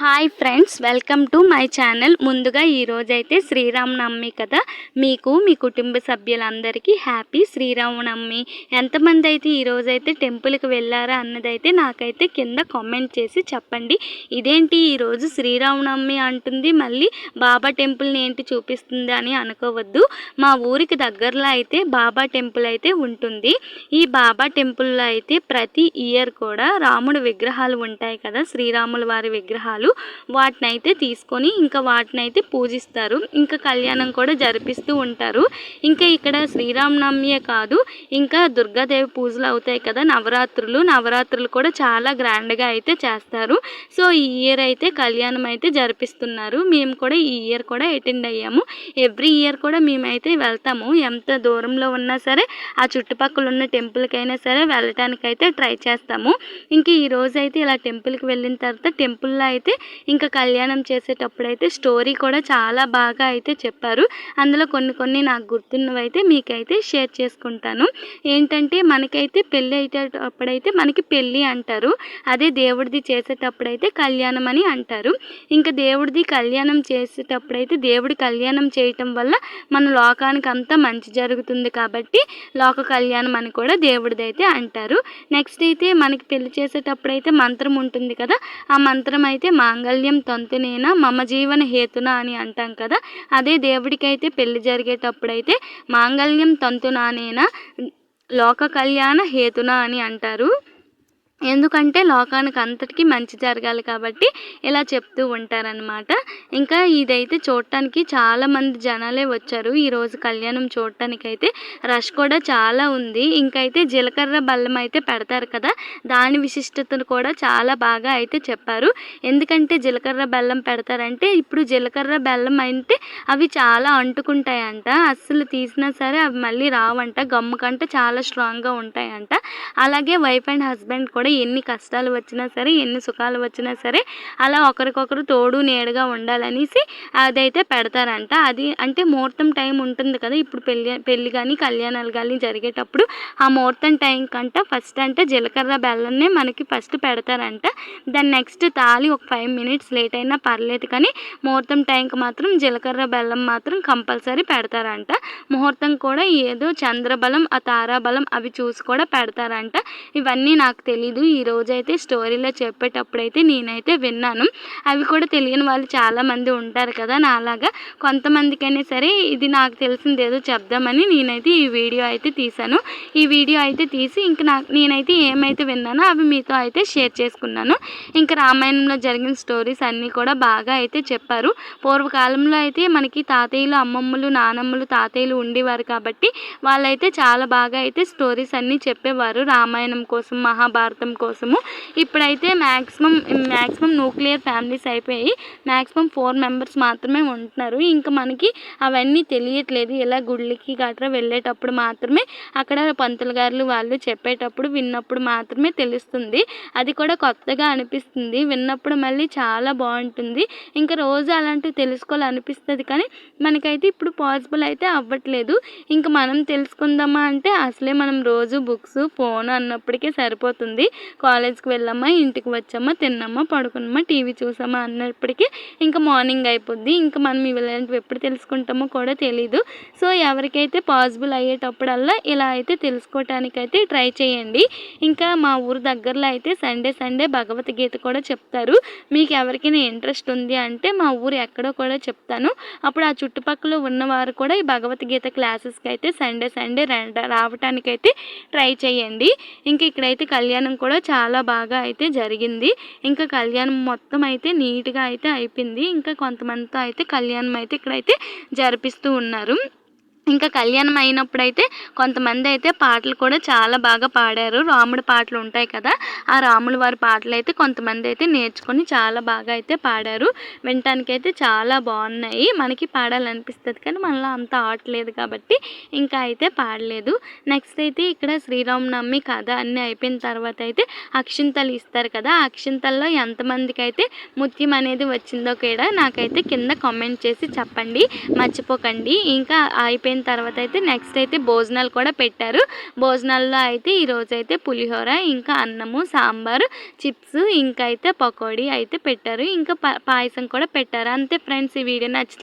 Hi friends, welcome to my channel. ముందుగా ఈరోజైతే శ్రీరామనవమి కదా. మీకు మీ కుటుంబ సభ్యులందరికీ హ్యాపీ శ్రీరామనవమి. ఎంతమంది అయితే ఈరోజైతే టెంపుల్కి వెళ్ళారా అన్నదైతే నాకైతే కింద కామెంట్ చేసి చెప్పండి. ఇదేంటి ఈరోజు శ్రీరామనవమి అంటుంది, మళ్ళీ బాబా టెంపుల్ని ఏంటి చూపిస్తుంది అని అనుకోవద్దు. మా ఊరికి దగ్గరలో అయితే బాబా టెంపుల్ అయితే ఉంటుంది. ఈ బాబా టెంపుల్లో అయితే ప్రతి ఇయర్ కూడా రాముడు విగ్రహాలు ఉంటాయి కదా, శ్రీరాముల వారి విగ్రహాలు. వాటినైతే తీసుకొని ఇంకా వాటినైతే పూజిస్తారు. ఇంకా కళ్యాణం కూడా జరిపిస్తూ ఉంటారు. ఇంకా ఇక్కడ శ్రీరామనవమియే కాదు, ఇంకా దుర్గాదేవి పూజలు అవుతాయి కదా, నవరాత్రులు కూడా చాలా గ్రాండ్గా అయితే చేస్తారు. సో ఈ ఇయర్ అయితే కళ్యాణం అయితే జరిపిస్తున్నారు. మేము కూడా ఈ ఇయర్ కూడా అటెండ్ అయ్యాము. ఎవ్రీ ఇయర్ కూడా మేమైతే వెళ్తాము. ఎంత దూరంలో ఉన్నా సరే ఆ చుట్టుపక్కల ఉన్న టెంపుల్కైనా సరే వెళ్ళటానికైతే ట్రై చేస్తాము. ఇంక ఈరోజు అయితే ఇలా టెంపుల్కి వెళ్ళిన తర్వాత టెంపుల్లో అయితే ఇంకా కళ్యాణం చేసేటప్పుడు అయితే స్టోరీ కూడా చాలా బాగా అయితే చెప్పారు. అందులో కొన్ని నాకు గుర్తున్నవి అయితే మీకైతే షేర్ చేసుకుంటాను. ఏంటంటే మనకైతే పెళ్ళి అయ్యేటప్పుడైతే మనకి పెళ్ళి అంటారు, అదే దేవుడిది చేసేటప్పుడైతే కళ్యాణం అని అంటారు. ఇంకా దేవుడిది కళ్యాణం చేసేటప్పుడైతే దేవుడి కళ్యాణం చేయటం వల్ల మన లోకానికి అంతా మంచి జరుగుతుంది కాబట్టి లోక కళ్యాణం అని కూడా దేవుడిది అయితే అంటారు. నెక్స్ట్ అయితే మనకి పెళ్లి చేసేటప్పుడైతే మంత్రం ఉంటుంది కదా, ఆ మంత్రం అయితే మాంగళ్యం తంతునేనా మమ జీవన హేతున అని అంటాం కదా. అదే దేవుడికైతే పెళ్లి జరిగేటప్పుడైతే మాంగళ్యం తంతునానేనా లోక కళ్యాణ హేతున అని అంటారు. ఎందుకంటే లోకానికి అంతటికీ మంచి జరగాలి కాబట్టి ఇలా చెప్తూ ఉంటారనమాట. ఇంకా ఇదైతే చూడటానికి చాలామంది జనాలే వచ్చారు ఈరోజు కళ్యాణం చూడటానికైతే. రష్ కూడా చాలా ఉంది. ఇంకైతే జీలకర్ర బెల్లం అయితే పెడతారు కదా, దాని విశిష్టతను కూడా చాలా బాగా అయితే చెప్పారు. ఎందుకంటే జీలకర్ర బెల్లం పెడతారంటే ఇప్పుడు జీలకర్ర బెల్లం అంటే అవి చాలా అంటుకుంటాయంట, అస్సలు తీసినా సరే అవి మళ్ళీ రావంట, గమ్ము కంటే చాలా స్ట్రాంగ్గా ఉంటాయంట. అలాగే వైఫ్ అండ్ హస్బెండ్ కూడా ఎన్ని కష్టాలు వచ్చినా సరే ఎన్ని సుఖాలు వచ్చినా సరే అలా ఒకరికొకరు తోడు నీడగా ఉండాలనేసి అదైతే పెడతారంట. అది అంటే ముహూర్తం టైం ఉంటుంది కదా, ఇప్పుడు పెళ్ళి కానీ కళ్యాణాలు కానీ జరిగేటప్పుడు ఆ ముహూర్తం టైం కంట ఫస్ట్ అంటే జీలకర్ర బెల్లంనే మనకి ఫస్ట్ పెడతారంట. దాని నెక్స్ట్ తాళి ఒక 5 minutes లేట్ అయినా పర్లేదు కానీ ముహూర్తం టైంకి మాత్రం జీలకర్ర బెల్లం మాత్రం కంపల్సరీ పెడతారంట. ముహూర్తం కూడా ఏదో చంద్రబలం ఆ తారాబలం అవి చూసి కూడా పెడతారంట. ఇవన్నీ నాకు తెలీదు, ఈరోజైతే స్టోరీలో చెప్పేటప్పుడైతే నేనైతే విన్నాను. అవి కూడా తెలియని వాళ్ళు చాలామంది ఉంటారు కదా నాలాగా. కొంతమందికైనా సరే ఇది నాకు తెలిసింది ఏదో చెప్దామని నేనైతే ఈ వీడియో అయితే తీశాను. ఈ వీడియో అయితే తీసి ఇంక నేనైతే ఏమైతే విన్నానో అవి మీతో అయితే షేర్ చేసుకున్నాను. ఇంకా రామాయణంలో జరిగిన స్టోరీస్ అన్నీ కూడా బాగా అయితే చెప్పారు. పూర్వకాలంలో అయితే మనకి తాతయ్యలు అమ్మమ్మలు నానమ్మలు తాతయ్యలు ఉండేవారు కాబట్టి వాళ్ళైతే చాలా బాగా అయితే స్టోరీస్ అన్నీ చెప్పేవారు రామాయణం కోసం మహాభారతం కోసము. ఇప్పుడైతే మ్యాక్సిమం న్యూక్లియర్ ఫ్యామిలీస్ అయిపోయి మ్యాక్సిమం 4 members మాత్రమే ఉంటున్నారు. ఇంకా మనకి అవన్నీ తెలియట్లేదు. ఇలా గుళ్ళకి గట్రా వెళ్ళేటప్పుడు మాత్రమే అక్కడ పంతులు గారులు వాళ్ళు చెప్పేటప్పుడు విన్నప్పుడు మాత్రమే తెలుస్తుంది. అది కూడా కొత్తగా అనిపిస్తుంది. విన్నప్పుడు మళ్ళీ చాలా బాగుంటుంది. ఇంకా రోజు అలాంటివి తెలుసుకోవాలనిపిస్తుంది కానీ మనకైతే ఇప్పుడు పాసిబుల్ అయితే అవ్వట్లేదు. ఇంకా మనం తెలుసుకుందామా అంటే అసలే మనం రోజు బుక్స్ ఫోన్ అన్నప్పటికీ సరిపోతుంది. కాలేజ్కి వెళ్ళామా, ఇంటికి వచ్చామా, తిన్నామా, పడుకున్నామా, టీవీ చూసామా అన్నప్పటికీ ఇంకా మార్నింగ్ అయిపోద్ది. ఇంకా మనం ఇలాంటివి ఎప్పుడు తెలుసుకుంటామో కూడా తెలీదు. సో ఎవరికైతే పాసిబుల్ అయ్యేటప్పుడల్లా ఇలా అయితే తెలుసుకోవటానికైతే ట్రై చేయండి. ఇంకా మా ఊరు దగ్గరలో అయితే సండే భగవద్గీత కూడా చెప్తారు. మీకు ఎవరికైనా ఇంట్రెస్ట్ ఉంది అంటే మా ఊరు ఎక్కడో కూడా చెప్తాను. అప్పుడు ఆ చుట్టుపక్కల ఉన్నవారు కూడా ఈ భగవద్గీత క్లాసెస్కి అయితే సండే రావటానికైతే ట్రై చేయండి. ఇంకా ఇక్కడైతే కళ్యాణం కూడా చాలా బాగా అయితే జరిగింది. ఇంకా కళ్యాణం మొత్తం అయితే నీట్గా అయితే అయిపోయింది. ఇంకా కొంతమందితో అయితే కళ్యాణం అయితే ఇక్కడైతే జరిపిస్తూ ఉన్నారు. ఇంకా కళ్యాణం అయినప్పుడైతే కొంతమంది అయితే పాటలు కూడా చాలా బాగా పాడారు. రాముడి పాటలు ఉంటాయి కదా, ఆ రాముల వారి పాటలు అయితే కొంతమంది అయితే నేర్చుకొని చాలా బాగా అయితే పాడారు. వినటానికైతే చాలా బాగున్నాయి. మనకి పాడాలనిపిస్తుంది కానీ మనలో అంత ఆటలేదు కాబట్టి ఇంకా అయితే పాడలేదు. నెక్స్ట్ అయితే ఇక్కడ శ్రీరామనవమి కథ అన్నీ అయిపోయిన తర్వాత అయితే అక్షింతలు ఇస్తారు కదా, ఆ అక్షింతల్లో ఎంతమందికి అయితే ముత్యం అనేది వచ్చిందో కూడా నాకైతే కింద కామెంట్ చేసి చెప్పండి, మర్చిపోకండి. ఇంకా అయిపోయిన అయిపోయిన తర్వాత అయితే నెక్స్ట్ అయితే భోజనాలు కూడా పెట్టారు. భోజనాల్లో అయితే ఈరోజు అయితే పులిహోర, ఇంకా అన్నము, సాంబారు, చిప్స్, ఇంకా అయితే పకోడీ అయితే పెట్టారు. ఇంకా పాయసం కూడా పెట్టారు. అంతే ఫ్రెండ్స్, ఈ వీడియో నచ్చితే